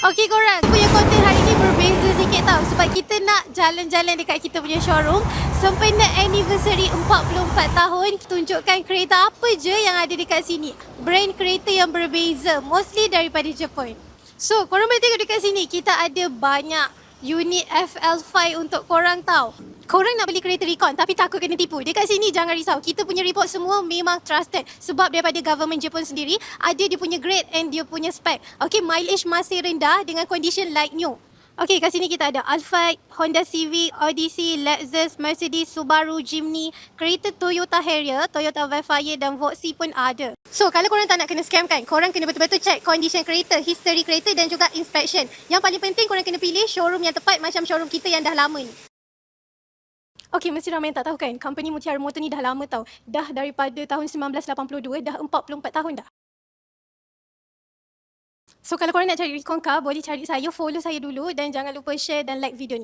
Okey korang, punya konten hari ni berbeza sikit tau sebab kita nak jalan-jalan dekat kita punya showroom sempena anniversary 44 tahun, tunjukkan kereta apa je yang ada dekat sini. Brand kereta yang berbeza, mostly daripada Jepun. So, korang boleh tengok dekat sini, kita ada banyak unit FL5 untuk korang tau. Korang nak beli kereta recon tapi takut kena tipu. Dekat sini jangan risau. Kita punya report semua memang trusted. Sebab daripada government Jepun sendiri, ada dia punya grade and dia punya spec. Okay, mileage masih rendah dengan condition like new. Okay, kat sini kita ada Alphard, Honda Civic, Odyssey, Lexus, Mercedes, Subaru, Jimny, kereta Toyota Harrier, Toyota Velfire dan Voxy pun ada. So, kalau korang tak nak kena scam kan, korang kena betul-betul check condition kereta, history kereta dan juga inspection. Yang paling penting korang kena pilih showroom yang tepat macam showroom kita yang dah lama ni. Okay, mesti ramai yang tak tahu kan, company Mutiara Motor ni dah lama tau. Dah daripada tahun 1982, dah 44 tahun dah. So, kalau korang nak cari recon car, boleh cari saya, follow saya dulu dan jangan lupa share dan like video ni.